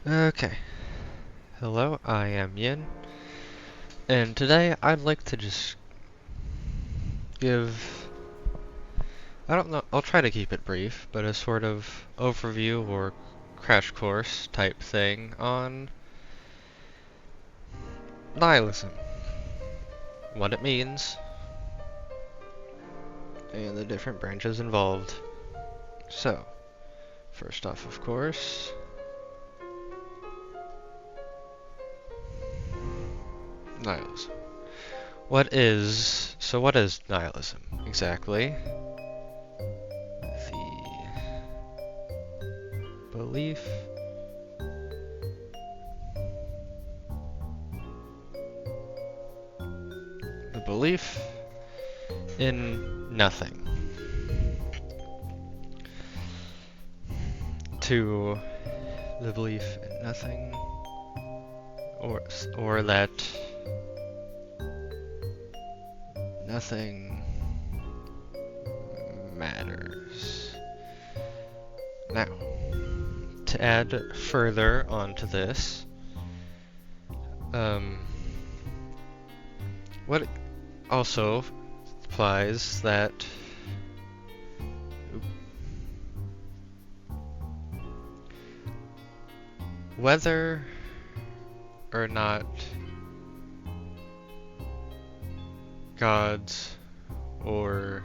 Okay. Hello, I am Yin, and today I'd like to just give, I don't know, I'll try to keep it brief, but a sort of overview or crash course type thing on nihilism, what it means, and the different branches involved. So, first off, of course, nihilism. What is nihilism exactly? The belief the belief in nothing. To the belief in nothing, or that nothing matters. Now, to add further onto this, what also implies that whether or not gods or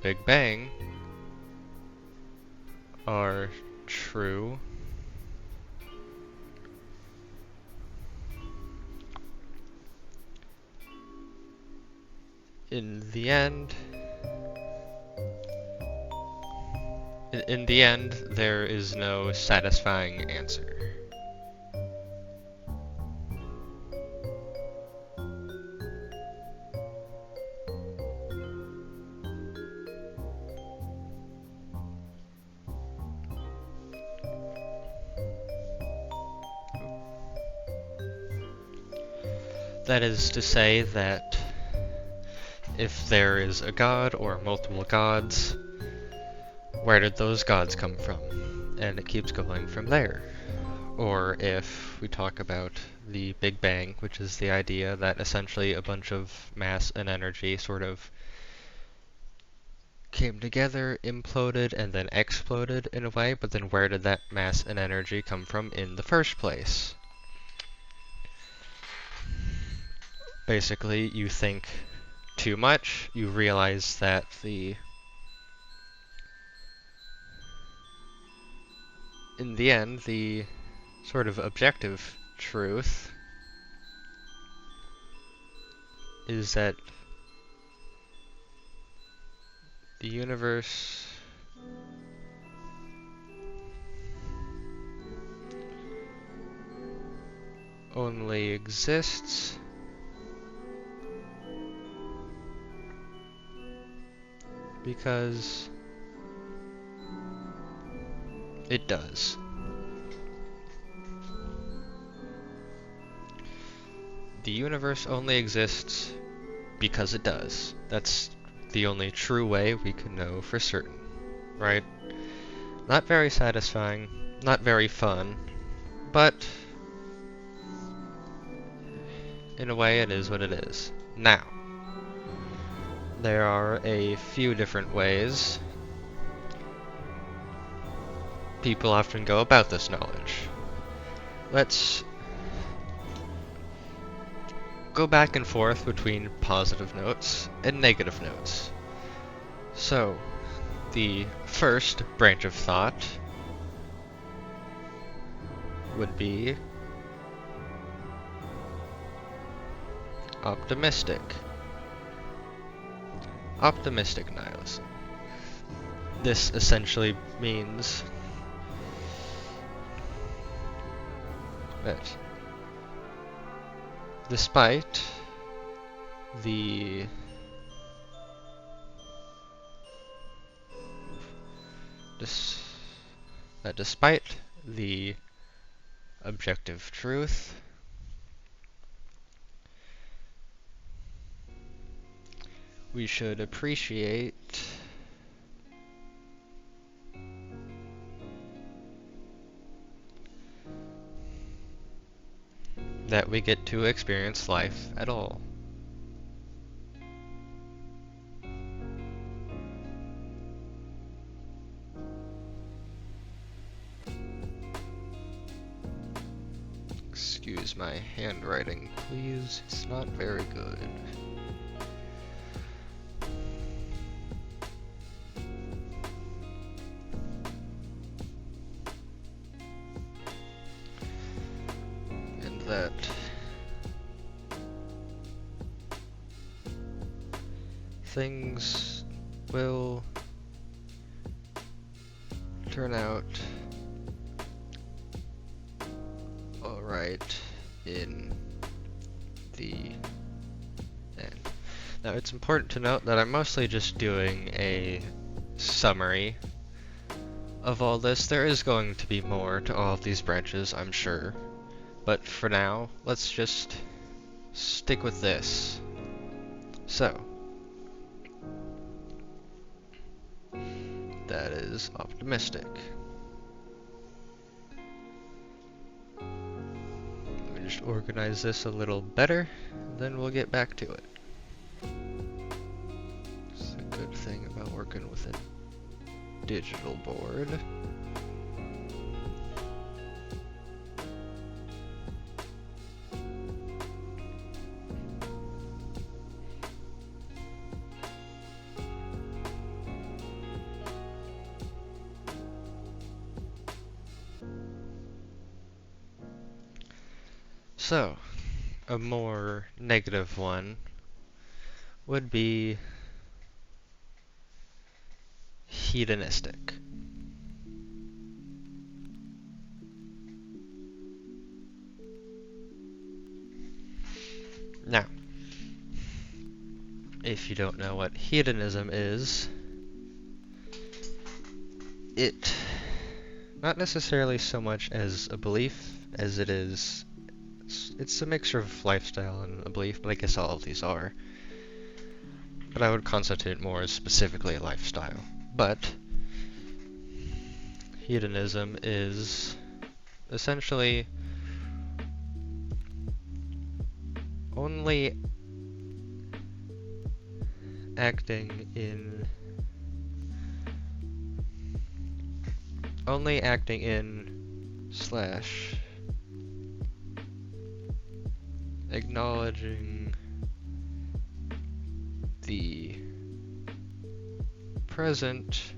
Big Bang are true, in the end, there is no satisfying answer. That is to say that if there is a god or multiple gods, where did those gods come from? And it keeps going from there. Or if we talk about the Big Bang, which is the idea that essentially a bunch of mass and energy sort of came together, imploded, and then exploded in a way, but then where did that mass and energy come from in the first place? Basically, you think too much, you realize that in the end, the sort of objective truth is that the universe only exists because it does. The universe only exists because it does. That's the only true way we can know for certain, right? Not very satisfying, not very fun, but in a way it is what it is. Now, there are a few different ways people often go about this knowledge. Let's go back and forth between positive notes and negative notes. So, the first branch of thought would be optimistic. Optimistic nihilism. This essentially means that despite the objective truth, we should appreciate that we get to experience life at all. Excuse my handwriting, please. It's not very good. And that things will turn out alright in the end. Now, it's important to note that I'm mostly just doing a summary of all this. There is going to be more to all of these branches, I'm sure. But for now, let's just stick with this. So, that is optimistic. Let me just organize this a little better, then we'll get back to it. It's a good thing about working with a digital board. So, a more negative one would be hedonistic. Now, if you don't know what hedonism is, it not necessarily so much as a belief as it is, it's a mixture of lifestyle and a belief, but I guess all of these are. But I would constitute more as specifically a lifestyle. But hedonism is essentially only acting in slash acknowledging the present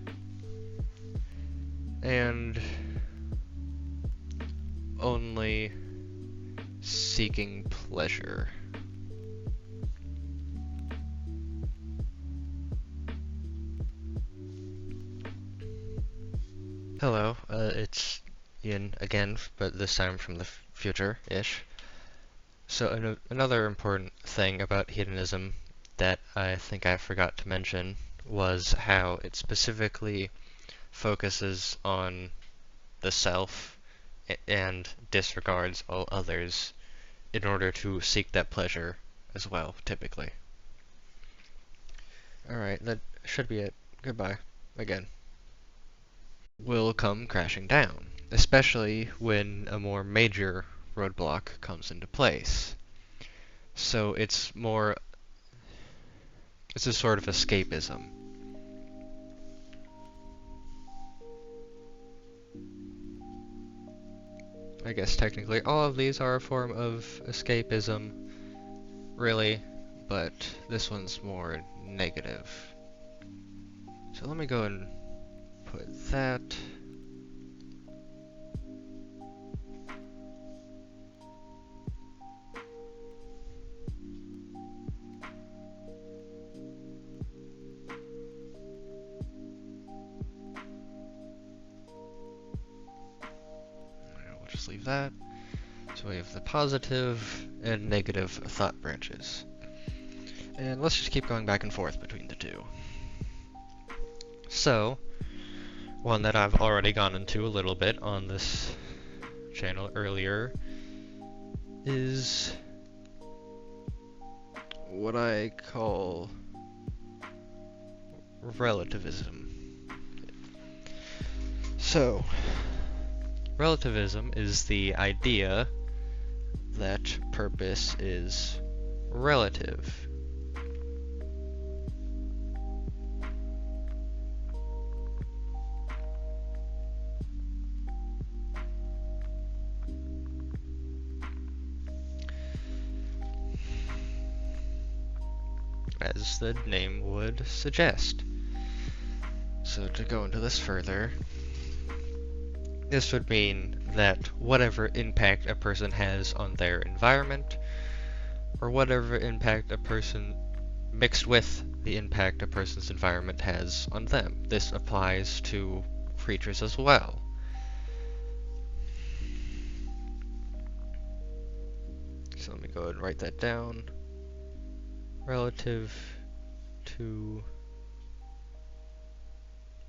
and only seeking pleasure. Hello, it's Ian again, but this time from the future-ish. So another important thing about hedonism that I think I forgot to mention was how it specifically focuses on the self and disregards all others in order to seek that pleasure as well, typically. Alright, that should be it. Goodbye. Again. Will come crashing down, especially when a more major roadblock comes into place. So it's a sort of escapism. I guess technically all of these are a form of escapism, really, but this one's more negative. So let me go and put that. We'll just leave that. So we have the positive and negative thought branches. And let's just keep going back and forth between the two. So, one that I've already gone into a little bit on this channel earlier is what I call relativism. So, relativism is the idea that purpose is relative. As the name would suggest. So to go into this further, this would mean that whatever impact a person has on their environment, or whatever impact a person mixed with the impact a person's environment has on them. This applies to creatures as well. So let me go ahead and write that down. Relative to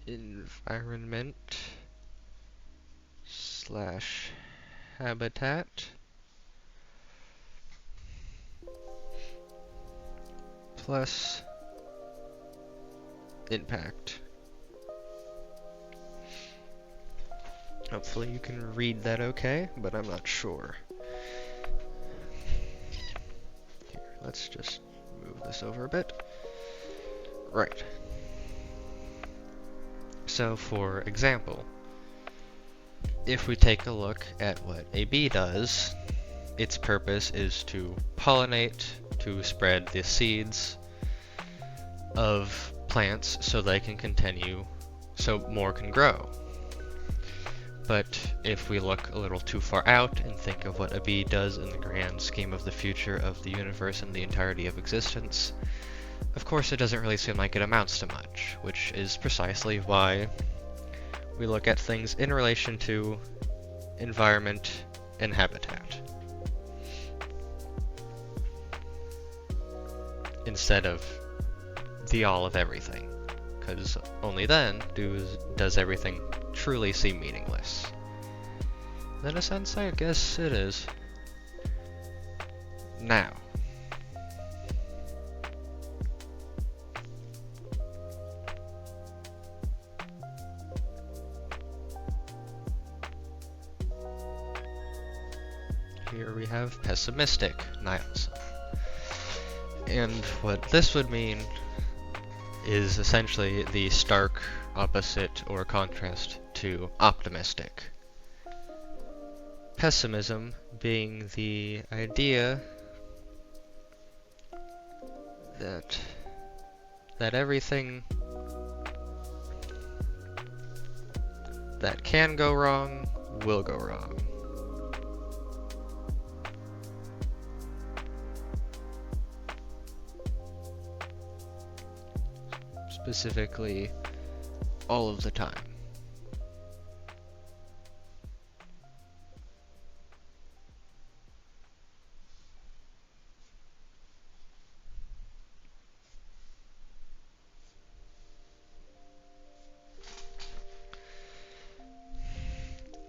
environment slash habitat plus impact. Hopefully you can read that okay, but I'm not sure. Here, let's just move this over a bit. Right. So for example, if we take a look at what a bee does, its purpose is to pollinate, to spread the seeds of plants so they can continue, so more can grow. But if we look a little too far out and think of what a bee does in the grand scheme of the future of the universe and the entirety of existence, of course it doesn't really seem like it amounts to much, which is precisely why we look at things in relation to environment and habitat, instead of the all of everything, because only then does everything truly seem meaningless. In a sense, I guess it is. Now, here we have pessimistic nihilism. And what this would mean is essentially the stark opposite or contrast to optimistic. Pessimism being the idea that everything that can go wrong will go wrong. Specifically, all of the time.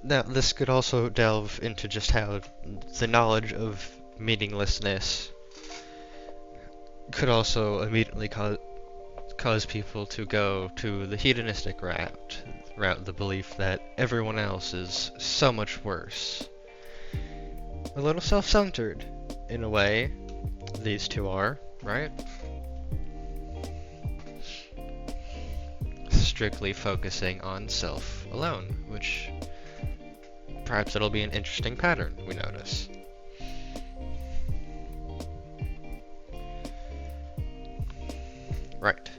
Now, this could also delve into just how the knowledge of meaninglessness could also immediately cause people to go to the hedonistic route, the belief that everyone else is so much worse. A little self-centered, in a way, these two are, right? Strictly focusing on self alone, which perhaps it'll be an interesting pattern we notice. Right.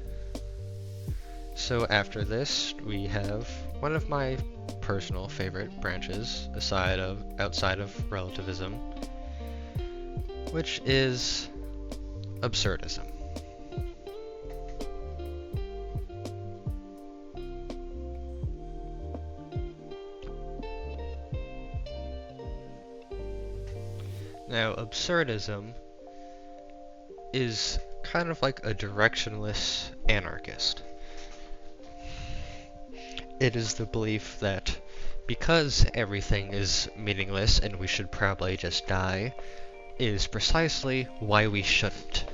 So after this, we have one of my personal favorite branches outside of relativism, which is absurdism. Now, absurdism is kind of like a directionless anarchist. It is the belief that because everything is meaningless and we should probably just die, is precisely why we shouldn't.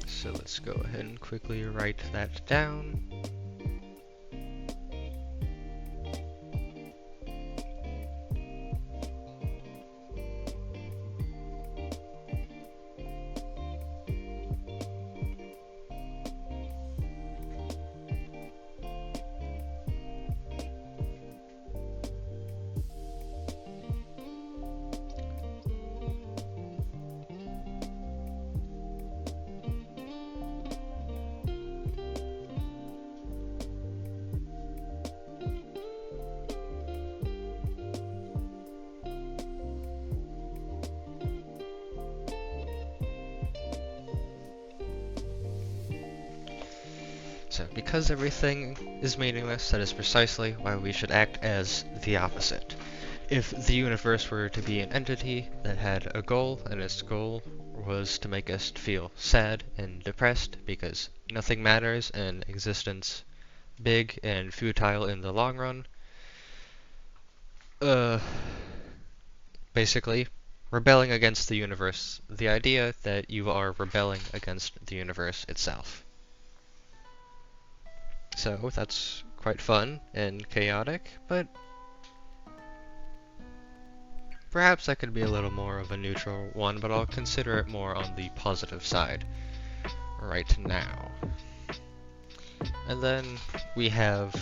So let's go ahead and quickly write that down. So, because everything is meaningless, that is precisely why we should act as the opposite. If the universe were to be an entity that had a goal, and its goal was to make us feel sad and depressed because nothing matters and existence big and futile in the long run, basically, rebelling against the universe, the idea that you are rebelling against the universe itself. So that's quite fun and chaotic, but perhaps that could be a little more of a neutral one, but I'll consider it more on the positive side right now. And then we have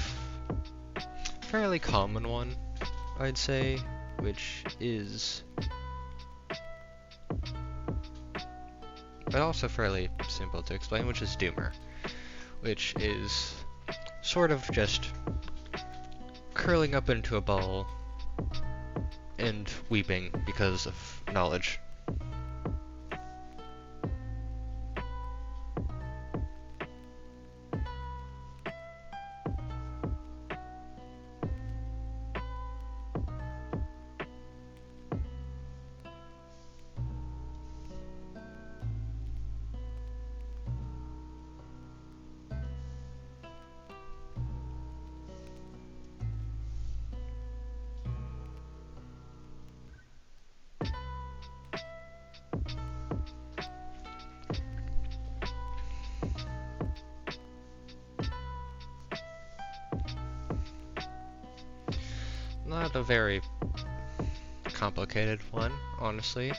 a fairly common one, I'd say, which is, but also fairly simple to explain, which is doomer, which is sort of just curling up into a ball and weeping because of knowledge. Not a very complicated one, honestly.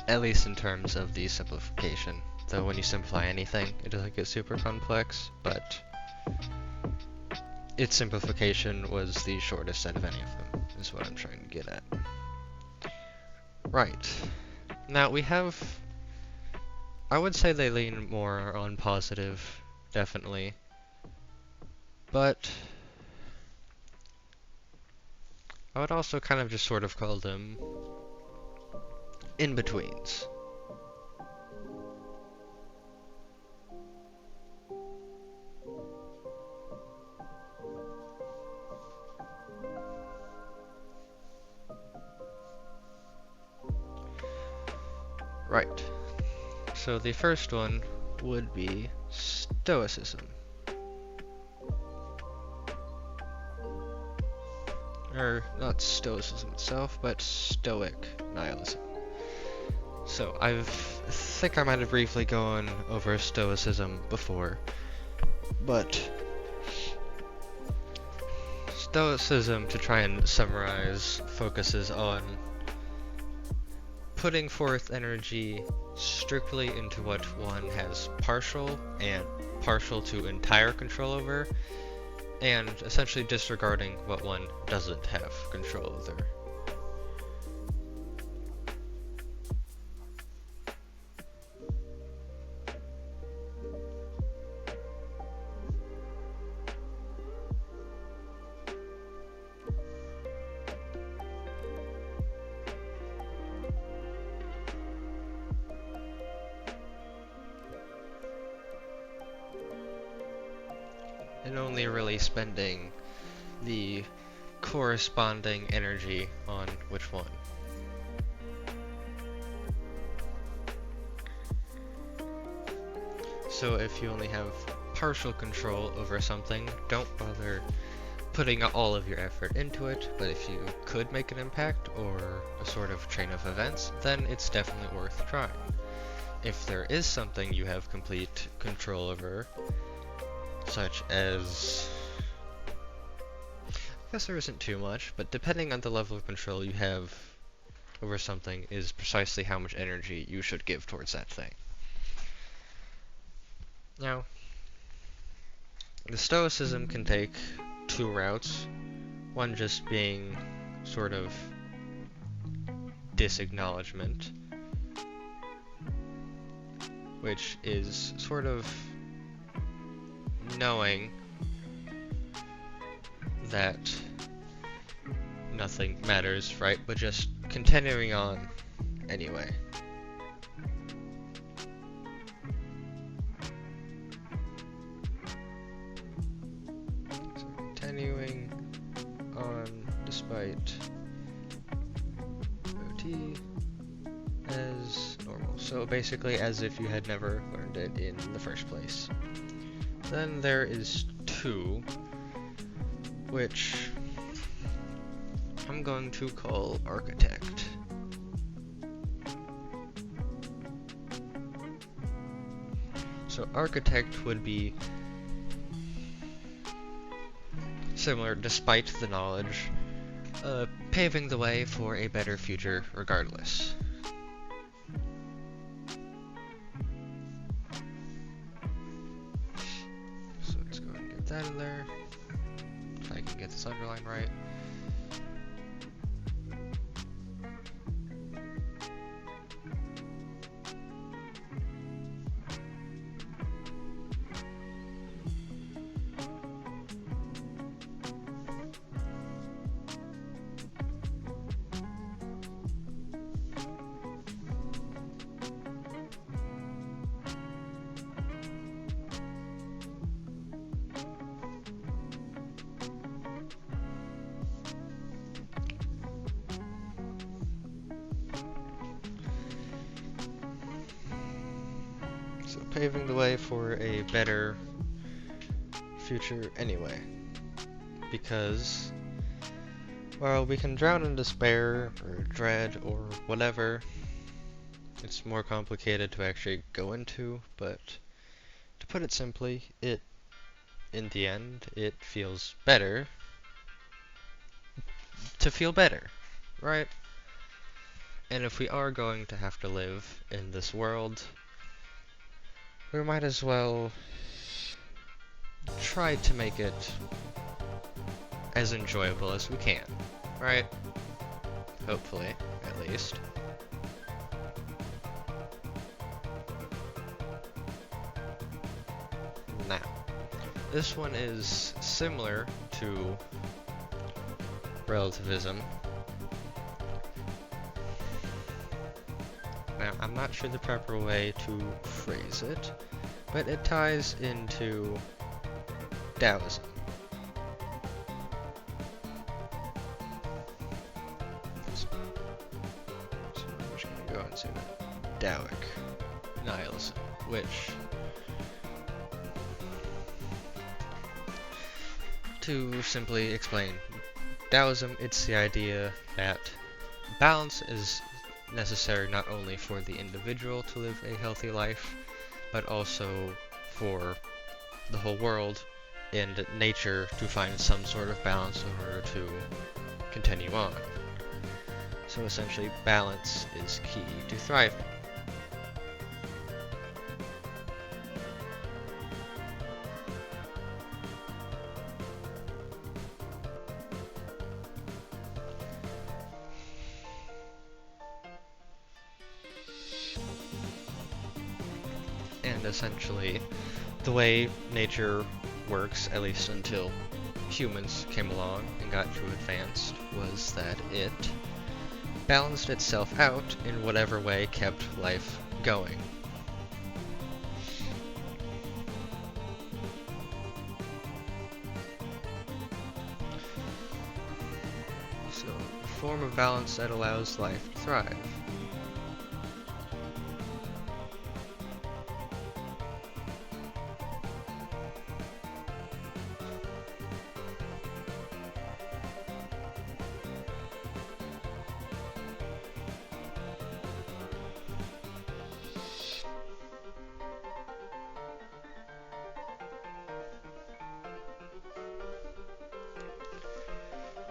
At least in terms of the simplification. Though when you simplify anything, it doesn't get super complex, but its simplification was the shortest out of any of them, is what I'm trying to get at. Right. Now we have, I would say they lean more on positive, definitely. But I would also kind of just sort of call them in-betweens. Right. So the first one would be Stoicism. Or not Stoicism itself, but Stoic Nihilism. So I think I might have briefly gone over Stoicism before, but Stoicism, to try and summarize, focuses on putting forth energy strictly into what one has partial to entire control over, and essentially disregarding what one doesn't have control over. And only really spending the corresponding energy on which one. So if you only have partial control over something, don't bother putting all of your effort into it, but if you could make an impact or a sort of chain of events, then it's definitely worth trying. If there is something you have complete control over, such as, I guess there isn't too much, but depending on the level of control you have over something is precisely how much energy you should give towards that thing. Now, the Stoicism can take two routes, one just being sort of disacknowledgement, which is sort of knowing that nothing matters, right, but just continuing on anyway. despite OT as normal. So basically as if you had never learned it in the first place. Then there is 2, which I'm going to call architect. So architect would be similar despite the knowledge, paving the way for a better future regardless. So let's go and get that in there. If I can get this underline right. Paving the way for a better future anyway. Because while we can drown in despair or dread or whatever, it's more complicated to actually go into, but to put it simply, in the end, it feels better to feel better, right? And if we are going to have to live in this world, we might as well try to make it as enjoyable as we can, right? Hopefully, at least. Now, this one is similar to relativism. Now, I'm not sure the proper way to phrase it, but it ties into Taoism. So I'm just going to go and say that. Taoic nihilism, which, to simply explain Taoism, it's the idea that balance is necessary not only for the individual to live a healthy life, but also for the whole world and nature to find some sort of balance in order to continue on. So essentially, balance is key to thriving. And essentially, the way nature works, at least until humans came along and got too advanced, was that it balanced itself out in whatever way kept life going. So, a form of balance that allows life to thrive.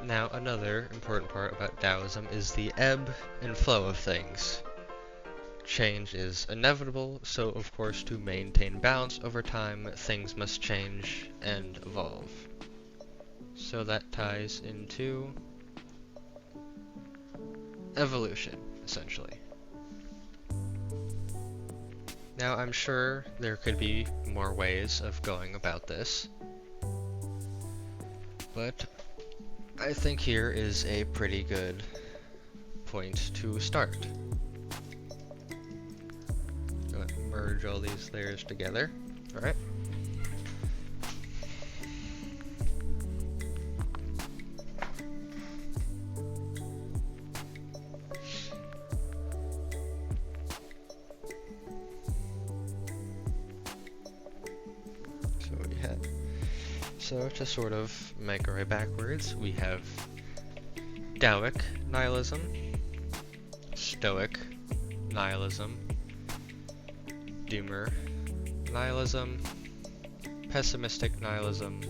Now, another important part about Taoism is the ebb and flow of things. Change is inevitable, so of course to maintain balance over time, things must change and evolve. So that ties into evolution, essentially. Now, I'm sure there could be more ways of going about this, but I think here is a pretty good point to start. Go ahead and merge all these layers together. Alright. So to sort of make our way backwards, we have Taoic nihilism, Stoic nihilism, doomer nihilism, pessimistic nihilism,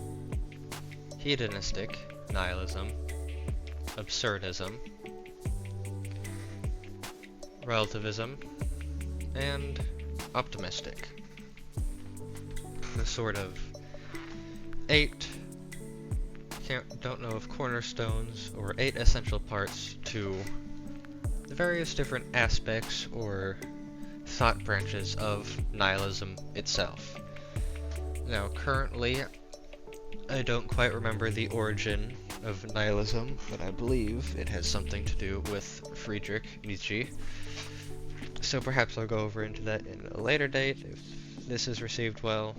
hedonistic nihilism, absurdism, relativism, and optimistic. The sort of 8, don't know if cornerstones or 8 essential parts to the various different aspects or thought branches of nihilism itself. Now, currently, I don't quite remember the origin of nihilism, but I believe it has something to do with Friedrich Nietzsche. So perhaps I'll go over into that in a later date if this is received well,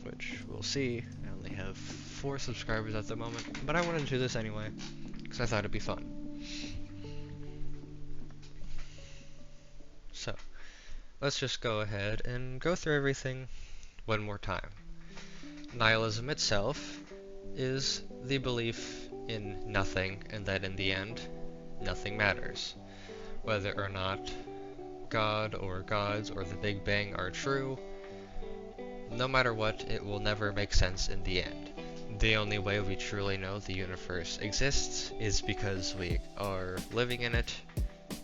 which we'll see. I only have 4 subscribers at the moment, but I wanted to do this anyway, because I thought it'd be fun. So, let's just go ahead and go through everything one more time. Nihilism itself is the belief in nothing, and that in the end, nothing matters. Whether or not God or gods or the Big Bang are true, no matter what, it will never make sense in the end. The only way we truly know the universe exists is because we are living in it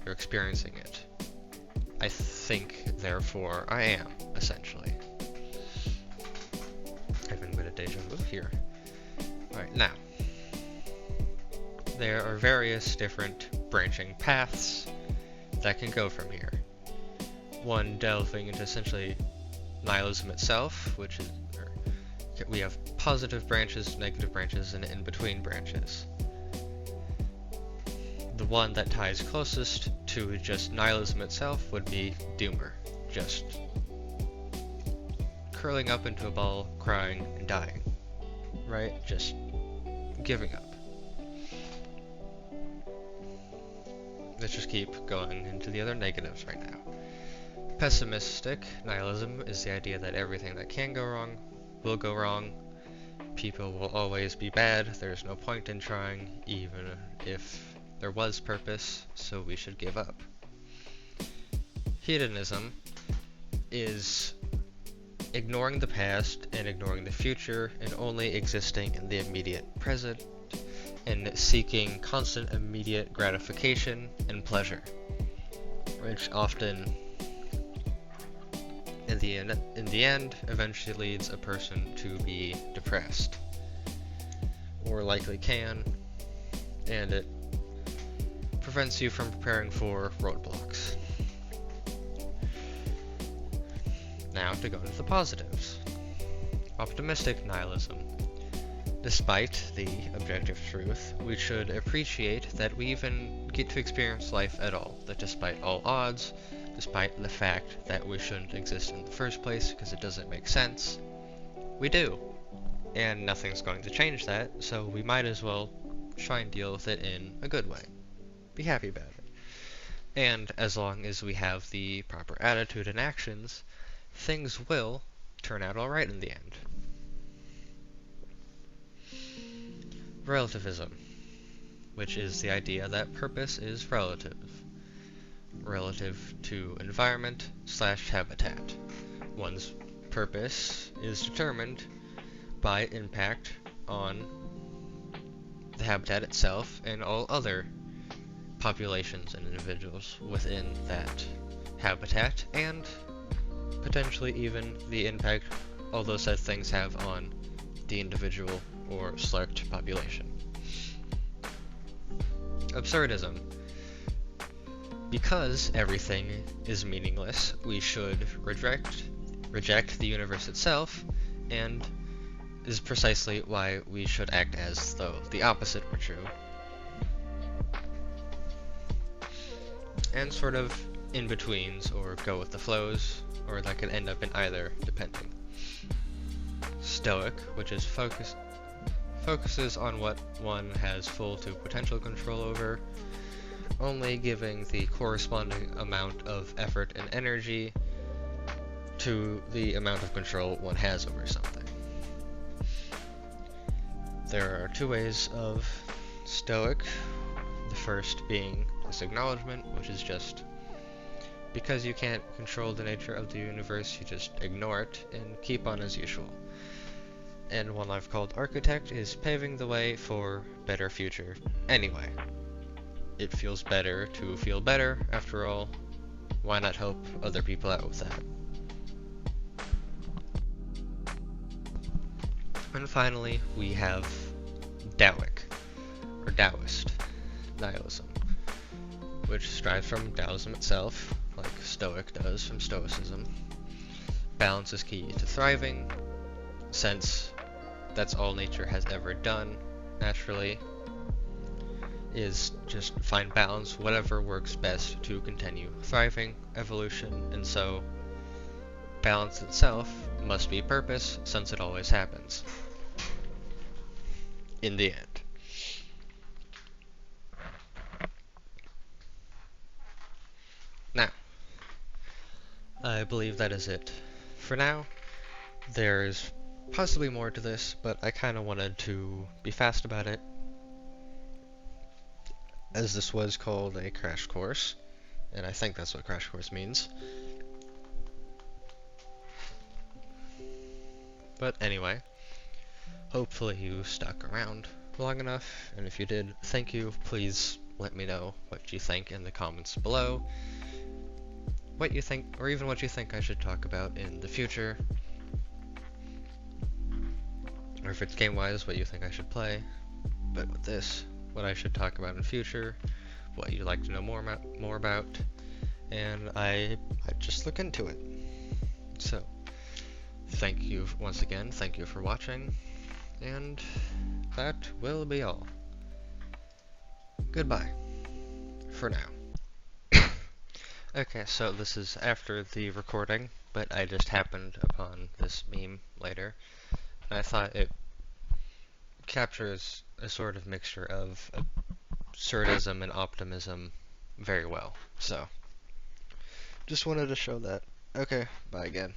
or experiencing it. I think, therefore, I am, essentially. Having a bit of deja vu here. Alright, now. There are various different branching paths that can go from here. One delving into essentially nihilism itself, which is, we have positive branches, negative branches, and in-between branches. The one that ties closest to just nihilism itself would be doomer, just curling up into a ball, crying, and dying. Right? Just giving up. Let's just keep going into the other negatives right now. Pessimistic nihilism is the idea that everything that can go wrong will go wrong. People will always be bad. There's no point in trying, even if there was purpose, so we should give up. Hedonism is ignoring the past and ignoring the future and only existing in the immediate present and seeking constant immediate gratification and pleasure, which often in the end eventually leads a person to be depressed, or likely can, and it prevents you from preparing for roadblocks. Now to go into the positives. Optimistic nihilism. Despite the objective truth, we should appreciate that we even get to experience life at all, that despite all odds, despite the fact that we shouldn't exist in the first place because it doesn't make sense, we do. And nothing's going to change that, so we might as well try and deal with it in a good way. Be happy about it. And as long as we have the proper attitude and actions, things will turn out alright in the end. Relativism, which is the idea that purpose is relative to environment/habitat. One's purpose is determined by impact on the habitat itself and all other populations and individuals within that habitat, and potentially even the impact all those said things have on the individual or select population. Absurdism. Because everything is meaningless, we should reject the universe itself, and is precisely why we should act as though the opposite were true. And sort of in-betweens, or go with the flows, or that could end up in either, depending. Stoic, which is focuses on what one has full to potential control over, only giving the corresponding amount of effort and energy to the amount of control one has over something. There are two ways of Stoic. The first being this acknowledgement, which is just because you can't control the nature of the universe, you just ignore it and keep on as usual. And one I've called Architect is paving the way for better future. Anyway, it feels better to feel better, after all. Why not help other people out with that? And finally, we have Taoic, or Taoist, Nihilism, which strives from Taoism itself, like Stoic does from Stoicism. Balance is key to thriving, since that's all nature has ever done, naturally, is just find balance, whatever works best to continue thriving, evolution, and so balance itself must be purpose, since it always happens. In the end. Now, I believe that is it for now. There's possibly more to this, but I kind of wanted to be fast about it, as this was called a crash course, and I think that's what crash course means. But anyway, hopefully you stuck around long enough, and if you did, thank you. Please let me know what you think in the comments below, what you think, or even what you think I should talk about in the future, or if it's game-wise, what you think I should play. But with this, what I should talk about in future, what you'd like to know more about, and I just look into it. So, thank you once again, thank you for watching, and that will be all. Goodbye, for now. Okay, so this is after the recording, but I just happened upon this meme later, and I thought it captures a sort of mixture of absurdism and optimism very well. So, just wanted to show that. Okay, bye again.